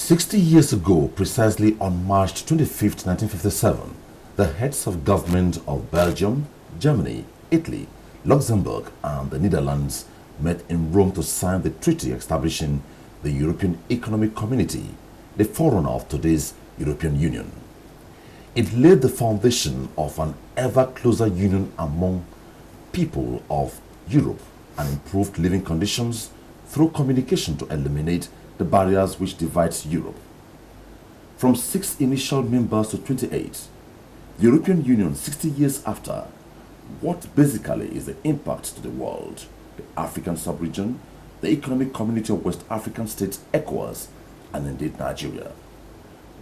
60 years ago, precisely on March 25th, 1957, the heads of government of Belgium, Germany, Italy, Luxembourg, and the Netherlands met in Rome to sign the treaty establishing the European Economic Community, the forerunner of today's European Union. It laid the foundation of an ever closer union among people of Europe and improved living conditions through communication to eliminate the barriers which divides Europe. From 6 initial members to 28, the European Union 60 years after, what basically is the impact to the world, the African sub-region, the Economic Community of West African States, Ecowas, and indeed Nigeria?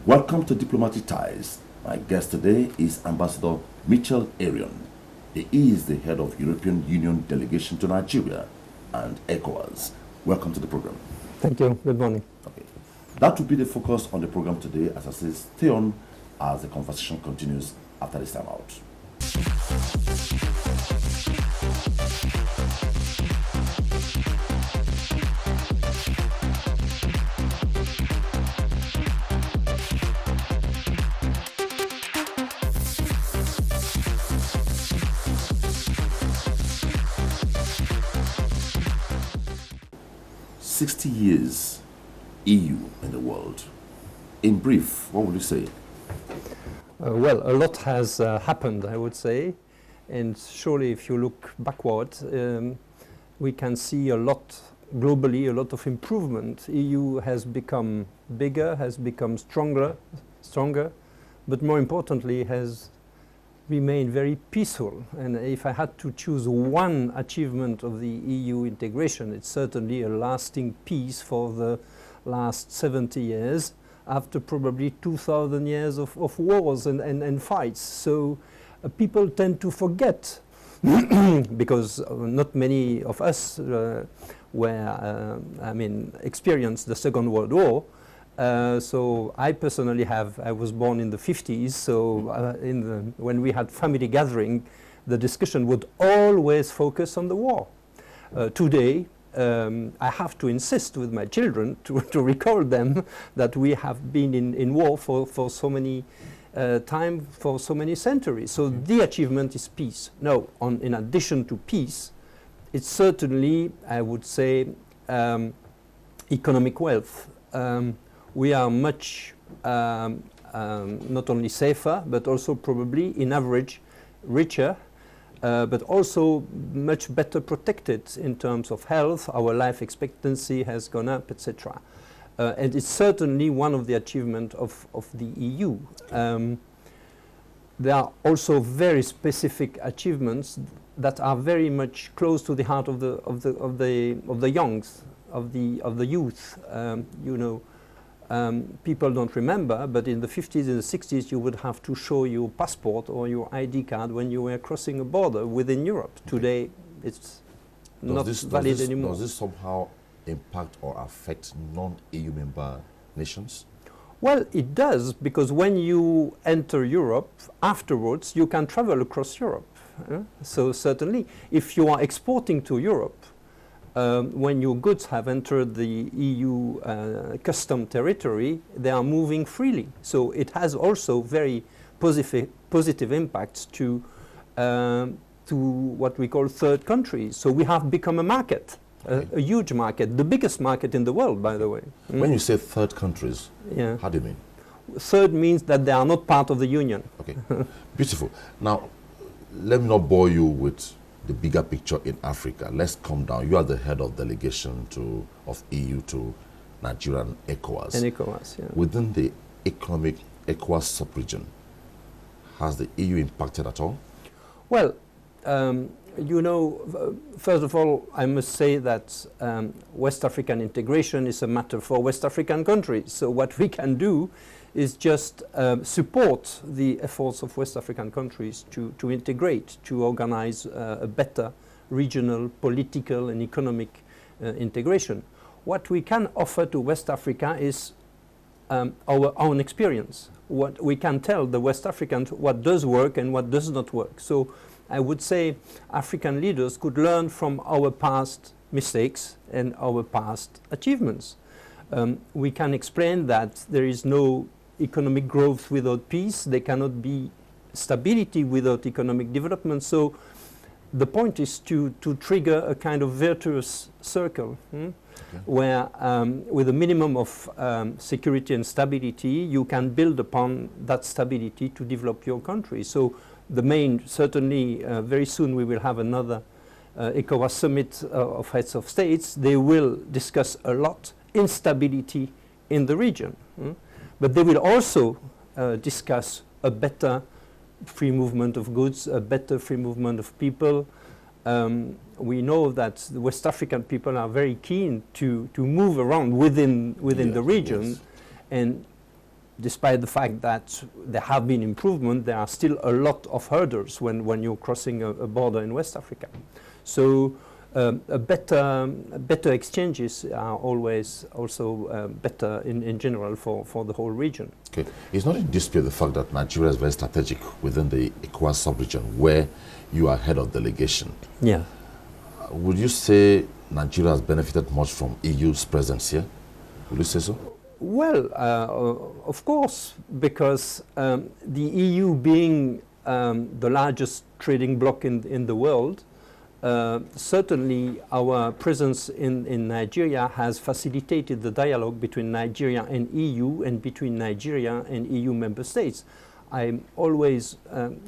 Welcome to Diplomatic Ties. My guest today is Ambassador Yrs On. He is the head of European Union delegation to Nigeria and Ecowas. Welcome to the program. Thank you. Good morning. Okay. That will be the focus on the program today. As I say, stay on as the conversation continues after this time out. "60 years EU in the world. In brief, what would you say?" Well, a lot has happened, I would say, and surely if you look backward, we can see a lot globally, a lot of improvement. EU has become bigger, has become stronger, but more importantly has remained very peaceful. And if I had to choose one achievement of the EU integration, it's certainly a lasting peace for the last 70 years, after probably 2,000 years of wars and fights. So people tend to forget, because not many of us experienced the Second World War. So I personally I was born in the 50s, so when we had family gathering, the discussion would always focus on the war. Today, I have to insist with my children to recall them that we have been in war for so many time, for so many centuries. So the achievement is peace. Now, in addition to peace, it's certainly, I would say, economic wealth. We are much not only safer, but also probably in average richer, but also much better protected in terms of health. Our life expectancy has gone up, etc. And it's certainly one of the achievements of the EU. There are also very specific achievements that are very much close to the heart of the youngs, of the youth. People don't remember, but in the 50s and the 60s, you would have to show your passport or your ID card when you were crossing a border within Europe. Okay. Today, it's not valid anymore. Does this somehow impact or affect non-EU member nations? Well, it does, because when you enter Europe, afterwards, you can travel across Europe. So certainly, if you are exporting to Europe, when your goods have entered the EU custom territory, they are moving freely. So it has also very positive impacts to what we call third countries. So we have become a market, a huge market, the biggest market in the world, by the way. When you say third countries, how do you mean? Third means that they are not part of the Union. Okay, beautiful. Now, let me not bore you with the bigger picture in Africa. Let's come down. You are the head of delegation of EU to Nigeria and Ecowas. And Ecowas, yeah. Within the economic Ecowas sub-region, has the EU impacted at all? Well, first of all, I must say that West African integration is a matter for West African countries. So what we can do is just support the efforts of West African countries to integrate, to organize a better regional, political and economic integration. What we can offer to West Africa is our own experience. What we can tell the West Africans what does work and what does not work. So I would say African leaders could learn from our past mistakes and our past achievements. We can explain that there is no economic growth without peace. There cannot be stability without economic development. So the point is to trigger a kind of virtuous circle, where with a minimum of security and stability, you can build upon that stability to develop your country. So the main, certainly very soon we will have another Ecowas summit of heads of states. They will discuss a lot instability in the region, but they will also discuss a better free movement of goods, a better free movement of people. We know that the West African people are very keen to move around within the region, and despite the fact that there have been improvement, there are still a lot of hurdles when you're crossing a border in West Africa. So better exchanges are always also better in general for the whole region. Okay, it's not in dispute the fact that Nigeria is very strategic within the Ecowas sub-region, where you are head of delegation. Yeah. Would you say Nigeria has benefited much from EU's presence here? Would you say so? Well, of course, because the EU being the largest trading bloc in the world, certainly our presence in Nigeria has facilitated the dialogue between Nigeria and EU and between Nigeria and EU member states. I'm always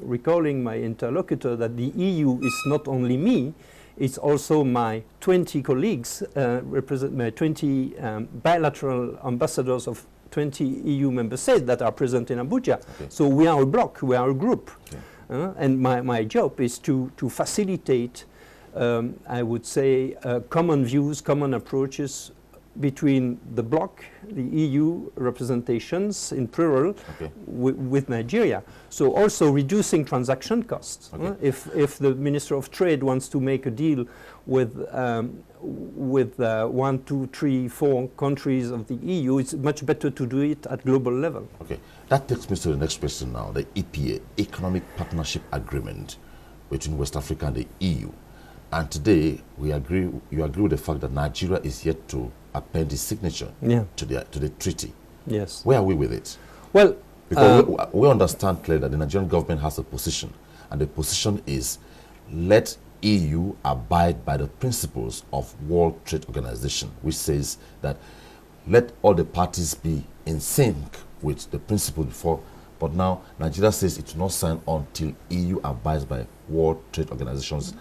recalling my interlocutor that the EU is not only me, it's also my 20 colleagues, my 20 bilateral ambassadors of 20 EU member states that are present in Abuja. Okay. So we are a bloc, we are a group. Okay. And my job is to facilitate I would say common views, common approaches between the bloc, the EU representations in plural, okay, with Nigeria. So also reducing transaction costs. Okay. If the Minister of Trade wants to make a deal with 1, 2, 3, 4 countries of the EU, it's much better to do it at global level. Okay, that takes me to the next question now, the EPA, Economic Partnership Agreement between West Africa and the EU. And today, you agree with the fact that Nigeria is yet to append its signature to the treaty. Yes. Where are we with it? Well, because we understand clearly that the Nigerian government has a position, and the position is let EU abide by the principles of World Trade Organization, which says that let all the parties be in sync with the principle before. But now Nigeria says it will not sign until EU abides by World Trade Organization's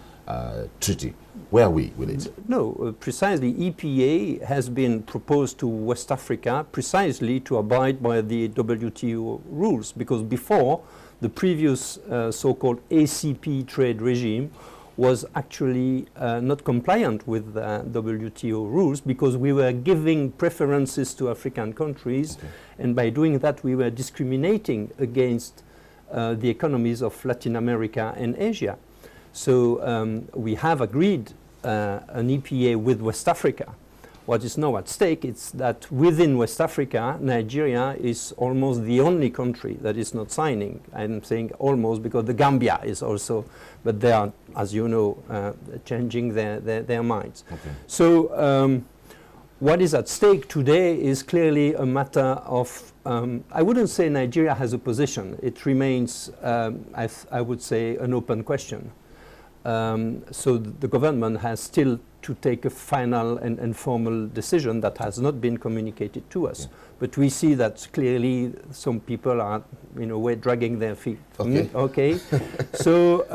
treaty. Where are we with it? No, precisely EPA has been proposed to West Africa precisely to abide by the WTO rules, because before the previous so-called ACP trade regime was actually not compliant with WTO rules, because we were giving preferences to African countries, okay, and by doing that we were discriminating against the economies of Latin America and Asia. So we have agreed an EPA with West Africa. What is now at stake is that within West Africa, Nigeria is almost the only country that is not signing. I'm saying almost because the Gambia is also, but they are, as you know, changing their minds. Okay. So what is at stake today is clearly a matter of, I wouldn't say Nigeria has a position. It remains, I would say, an open question. So the government has still to take a final and formal decision that has not been communicated to us. Yeah. But we see that clearly some people are, in a way, dragging their feet. Okay. Okay. So,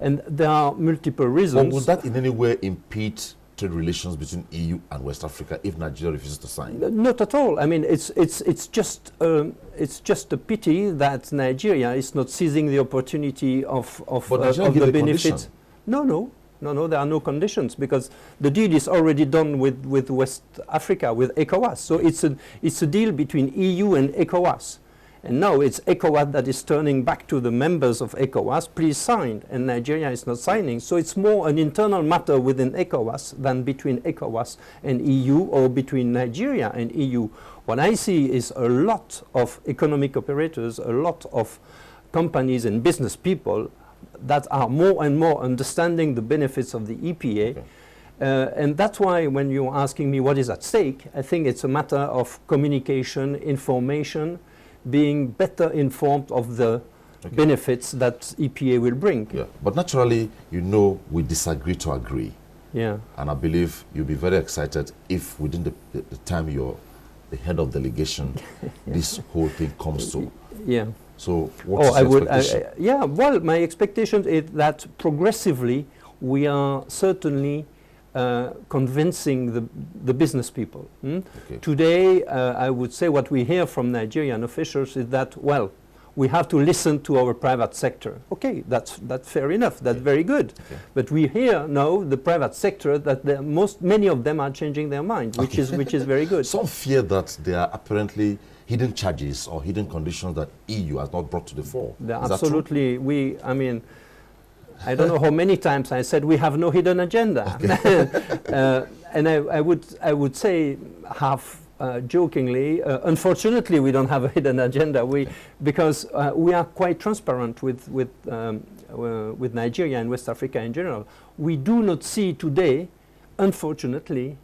and there are multiple reasons. But would that in any way impede trade relations between EU and West Africa if Nigeria refuses to sign? Not at all. I mean, it's just a pity that Nigeria is not seizing the opportunity of the benefit. No, there are no conditions, because the deal is already done with West Africa, with Ecowas. So it's a deal between EU and Ecowas. And now it's Ecowas that is turning back to the members of Ecowas, please sign, and Nigeria is not signing. So it's more an internal matter within Ecowas than between Ecowas and EU or between Nigeria and EU. What I see is a lot of economic operators, a lot of companies and business people that are more and more understanding the benefits of the EPA. Okay. And that's why when you're asking me what is at stake, I think it's a matter of communication, information, being better informed of the benefits that EPA will bring. Yeah, but naturally, you know, we disagree to agree. Yeah. And I believe you'll be very excited if within the time you're the head of delegation, this whole thing comes to. Yeah. So what's your expectation? Yeah, well, my expectation is that progressively we are certainly convincing the business people. Okay. Today, I would say what we hear from Nigerian officials is that, well, we have to listen to our private sector. Okay, that's fair enough. That's very good. Okay. But we hear now the private sector that many of them are changing their mind, which is very good. Some fear that there are apparently hidden charges or hidden conditions that EU has not brought to the fore. Absolutely. I mean, I don't know how many times I said we have no hidden agenda. Okay. And I would say half jokingly, unfortunately, we don't have a hidden agenda. Because we are quite transparent with Nigeria and West Africa in general. We do not see today, unfortunately,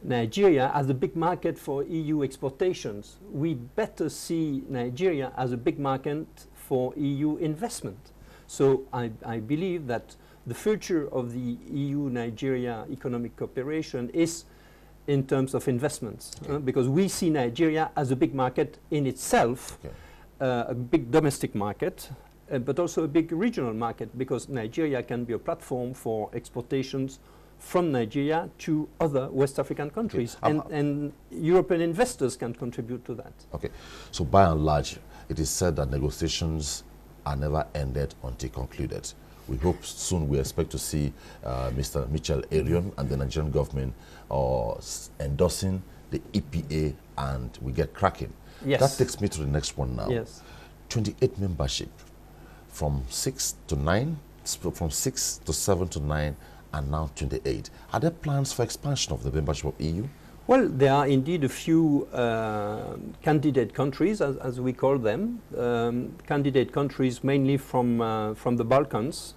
Nigeria as a big market for EU exportations. We better see Nigeria as a big market for EU investment. So I believe that the future of the EU-Nigeria economic cooperation is in terms of investments, because we see Nigeria as a big market in itself, a big domestic market, but also a big regional market, because Nigeria can be a platform for exportations from Nigeria to other West African countries, and European investors can contribute to that. Okay, so by and large, it is said that negotiations are never ended until concluded. We hope soon we expect to see Mr. Michel Arion and the Nigerian government endorsing the EPA and we get cracking. Yes. That takes me to the next one now. Yes. 28 membership from 6 to 9, from 6 to 7 to 9, and now 28. Are there plans for expansion of the membership of EU? Well, there are indeed a few candidate countries, as we call them, candidate countries mainly from the Balkans.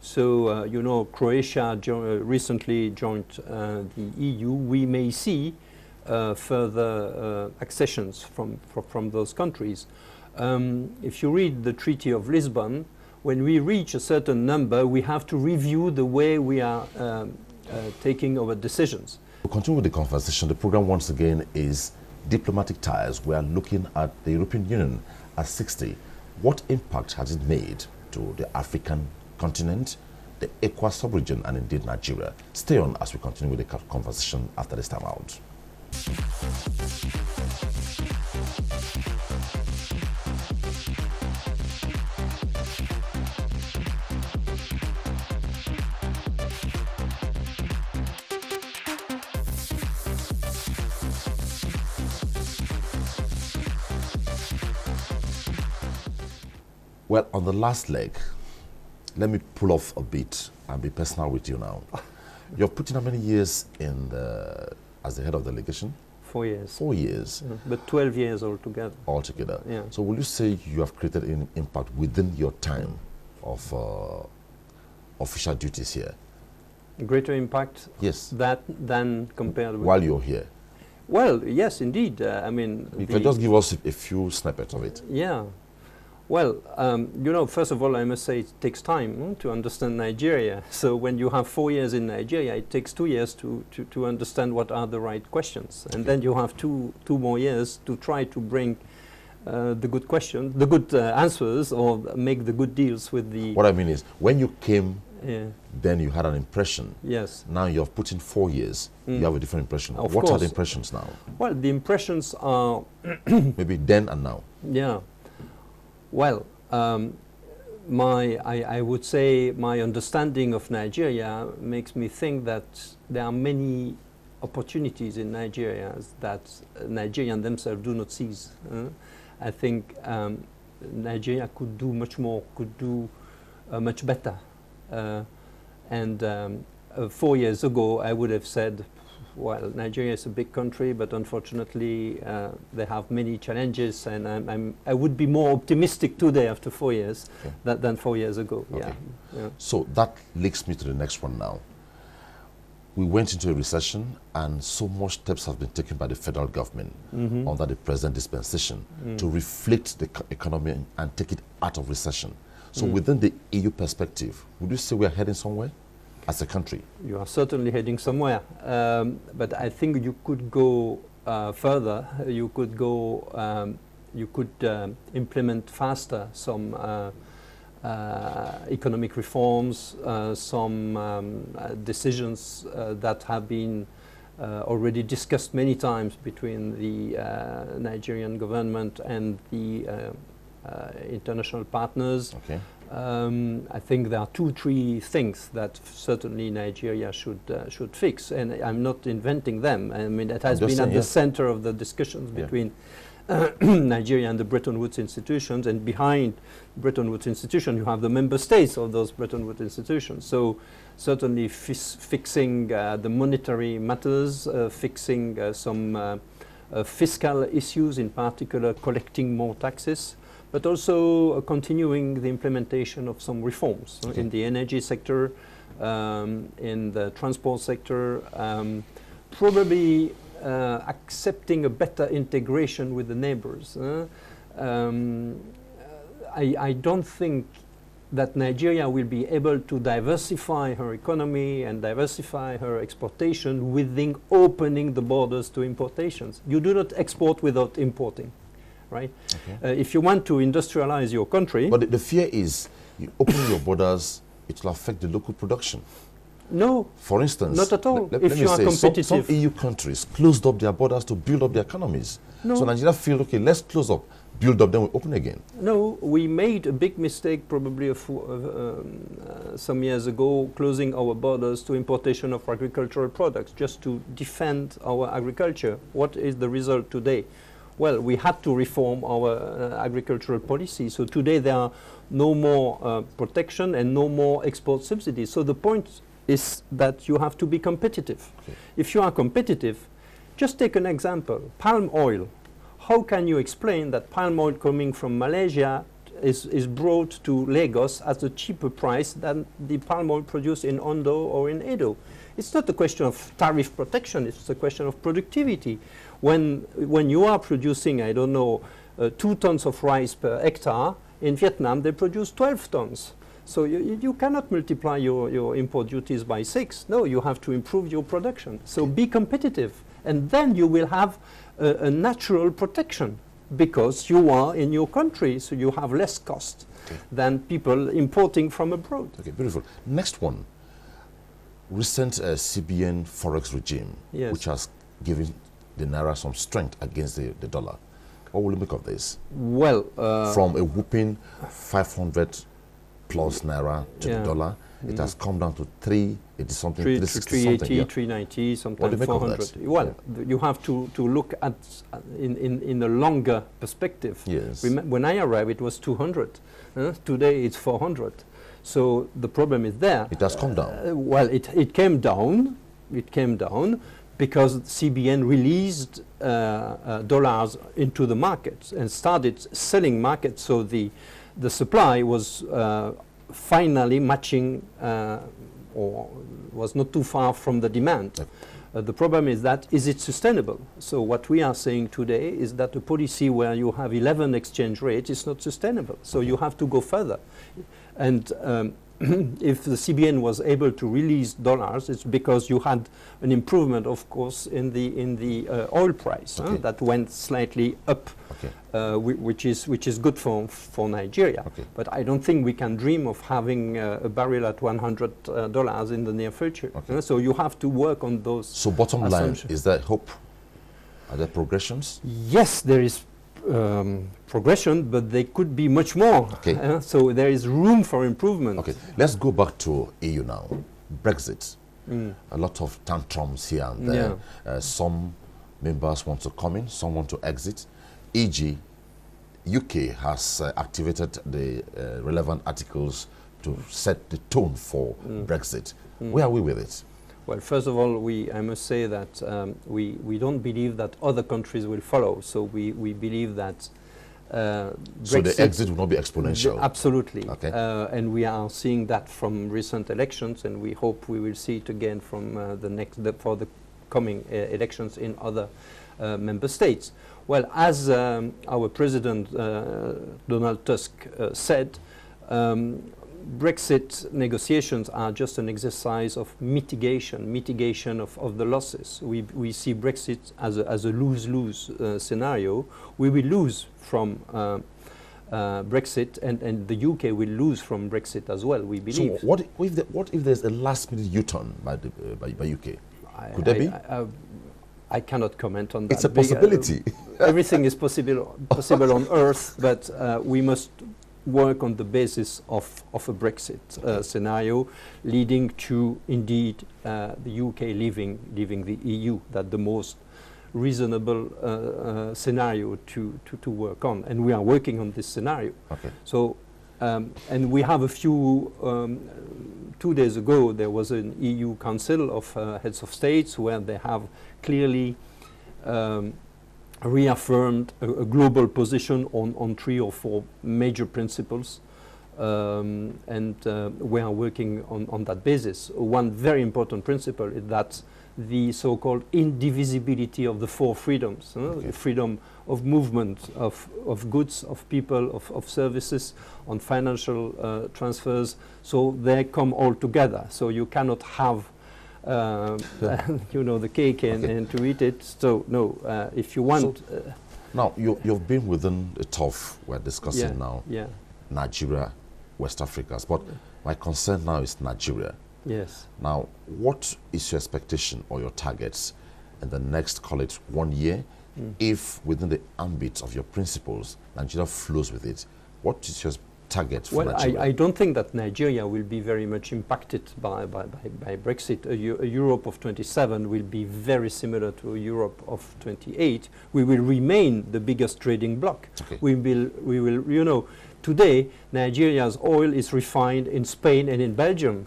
So, you know, Croatia recently joined the EU. We may see further accessions from those countries. If you read the Treaty of Lisbon, when we reach a certain number, we have to review the way we are taking our decisions. To continue with the conversation, the program once again is Diplomatic Ties. We are looking at the European Union at 60. What impact has it made to the African continent, the Ecowas sub-region, and indeed Nigeria? Stay on as we continue with the conversation after this time out. Well, on the last leg, let me pull off a bit and be personal with you now. You've put in how many years as the head of delegation? 4 years. 4 years. But 12 years altogether. Altogether. Yeah. So will you say you have created an impact within your time of official duties here? Greater impact? Yes. Than compared with... While you're here? Well, yes, indeed. I mean... You can just give us a few snippets of it. Yeah. Well, you know, first of all, I must say it takes time to understand Nigeria. So when you have 4 years in Nigeria, it takes 2 years to understand what are the right questions. And then you have two more years to try to bring the good questions, the good answers, or make the good deals with the... What I mean is, when you came, then you had an impression. Yes. Now you have put in 4 years. You have a different impression. What are the impressions now? Well, the impressions are... Maybe then and now. Yeah. Well, I would say my understanding of Nigeria makes me think that there are many opportunities in Nigeria that Nigerians themselves do not seize. I think Nigeria could do much more, could do much better. 4 years ago, I would have said, well, Nigeria is a big country, but unfortunately, they have many challenges, and I would be more optimistic today after 4 years than 4 years ago. Okay. Yeah. So that leads me to the next one now. we went into a recession, and so much steps have been taken by the federal government under the present dispensation to reflect the economy and take it out of recession. So within the EU perspective, would you say we are heading somewhere as a country? You are certainly heading somewhere, but I think you could go further. You could go. You could implement faster some economic reforms, some decisions that have been already discussed many times between the Nigerian government and the international partners. Okay. I think there are 2-3 things that certainly Nigeria should fix, and I'm not inventing them. I mean, it has been at the center of the discussions between Nigeria and the Bretton Woods institutions, and behind Bretton Woods institution you have the member states of those Bretton Woods institutions. So certainly fixing the monetary matters, fixing some fiscal issues, in particular collecting more taxes, but also continuing the implementation of some reforms in the energy sector, in the transport sector, probably accepting a better integration with the neighbors. I don't think that Nigeria will be able to diversify her economy and diversify her exportation within opening the borders to importations. You do not export without importing, right? Okay. If you want to industrialize your country... But the fear is, you open your borders, it will affect the local production. No. For instance, not at all. If you are competitive. Some EU countries closed up their borders to build up their economies. No. So Nigeria feel, okay, let's close up, build up, then we open again. No, we made a big mistake probably some years ago, closing our borders to importation of agricultural products just to defend our agriculture. What is the result today? Well, we had to reform our agricultural policy. So today there are no more protection and no more export subsidies. So the point is that you have to be competitive. Okay. If you are competitive, just take an example, palm oil. How can you explain that palm oil coming from Malaysia is brought to Lagos at a cheaper price than the palm oil produced in Ondo or in Edo? It's not a question of tariff protection, it's a question of productivity. When you are producing, I don't know, 2 tons of rice per hectare, in Vietnam they produce 12 tons. So you cannot multiply your import duties by 6. No, you have to improve your production. So be competitive, and then you will have a natural protection because you are in your country, so you have less cost than people importing from abroad. Okay, beautiful. Next one, recent CBN Forex regime, which has given the Naira some strength against the dollar. What will you make of this? Well, from a whooping 500 plus Naira to the dollar, it has come down to 380 something, 380, 390, sometimes 400. Well, you have to look at in a longer perspective. Yes. When I arrived, it was 200. Today, it's 400. So the problem is there. It has come down. Well, it came down. It came down because CBN released dollars into the markets and started selling markets. So the supply was finally matching or was not too far from the demand. The problem is that, is it sustainable? So what we are saying today is that a policy where you have 11 exchange rates is not sustainable. So you have to go further. And if the CBN was able to release dollars, it's because you had an improvement, of course, in the oil price that went slightly up, which is good for Nigeria. But I don't think we can dream of having a barrel at $100 in the near future. So you have to work on those. So bottom line, is there hope? Are there progressions? Yes, there is progression, but they could be much more. So there is room for improvement. Okay, let's go back to EU now. Brexit. A lot of tantrums here and there. Some members want to come in, some want to exit. E.g., UK has activated the relevant articles to set the tone for Brexit. Where are we with it? Well, first of all, I must say that we don't believe that other countries will follow. So we believe that So the exit will not be exponential? Absolutely. Okay. And we are seeing that from recent elections, and we hope we will see it again from for the coming elections in other member states. Well, as our President Donald Tusk said, Brexit negotiations are just an exercise of mitigation of the losses. We see Brexit as a lose-lose scenario. We will lose from Brexit, and the UK will lose from Brexit as well, we believe. So what if there's a last-minute U-turn by UK? Could there be? I cannot comment on that. It's a possibility. Everything is possible on Earth, but we must work on the basis of a Brexit scenario, leading to indeed the UK leaving the EU. That's the most reasonable scenario to work on, and we are working on this scenario. Okay. So, and we have a few. 2 days ago, there was an EU Council of Heads of States where they have clearly reaffirmed a global position on 3 or 4 major principles, and we are working on that basis. One very important principle is that the so-called indivisibility of the 4 freedoms, Okay. freedom of movement, of goods, of people, of services, on financial transfers, so they come all together. So you cannot have the cake and to eat it. So no, if you want... now, you've been within the tough we're discussing now, Nigeria, West Africa, but my concern now is Nigeria. Yes. Now, what is your expectation or your targets in the next, call it 1 year, if within the ambit of your principles, Nigeria flows with it? What is your target for Nigeria? I don't think that Nigeria will be very much impacted by Brexit. A Europe of 27 will be very similar to a Europe of 28. We will remain the biggest trading bloc. Okay. We will, today Nigeria's oil is refined in Spain and in Belgium.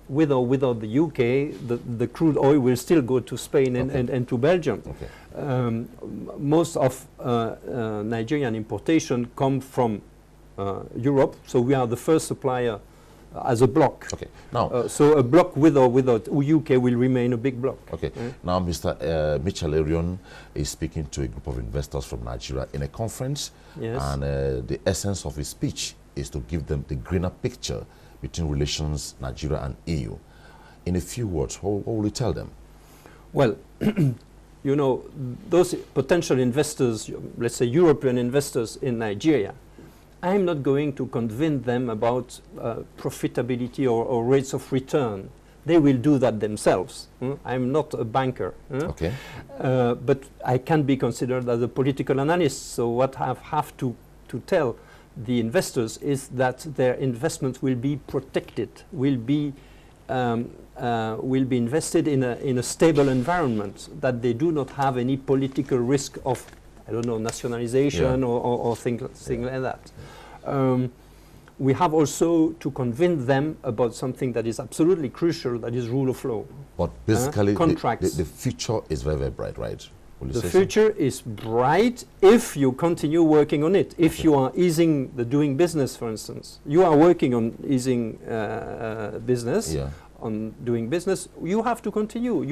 With or without the UK, the crude oil will still go to Spain and to Belgium. Okay. Most of Nigerian importation come from Europe, so we are the first supplier as a bloc. Okay. Now, so a bloc with or without UK will remain a big bloc. Okay. Now, Mr. Michel Arion is speaking to a group of investors from Nigeria in a conference, and the essence of his speech is to give them the greener picture between relations Nigeria and EU. In a few words, what will you tell them? Well, those potential investors, let's say European investors in Nigeria, I'm not going to convince them about profitability or rates of return. They will do that themselves. I'm not a banker. Okay. But I can be considered as a political analyst. So what I have to tell the investors is that their investment will be protected, will be invested in a stable environment, that they do not have any political risk of, I don't know, nationalization or things like that. We have also to convince them about something that is absolutely crucial, that is rule of law. But basically, contracts. The future is very, very bright, right? The future is bright if you continue working on it. If you are easing the doing business, for instance, you are working on easing business, on doing business, you have to continue.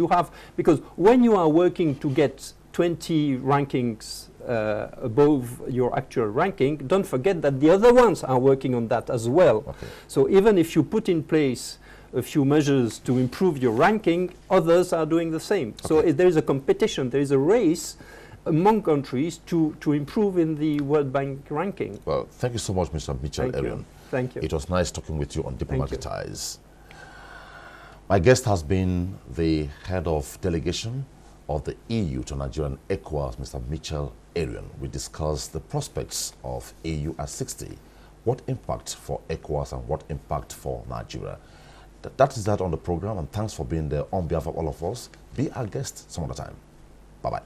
Because when you are working to get 20 rankings above your actual ranking, don't forget that the other ones are working on that as well. Okay. So even if you put in place a few measures to improve your ranking, others are doing the same. Okay. So there is a competition, there is a race among countries to improve in the World Bank ranking. Well, thank you so much, Mr. Michel Arion. Thank you. It was nice talking with you on Diplomatic Ties. My guest has been the head of delegation of the EU to Nigeria and Ecowas, Mr. Michel Arion. We discussed the prospects of EU at 60, what impact for Ecowas and what impact for Nigeria. That is that on the program, and thanks for being there on behalf of all of us. Be our guest some other time. Bye-bye.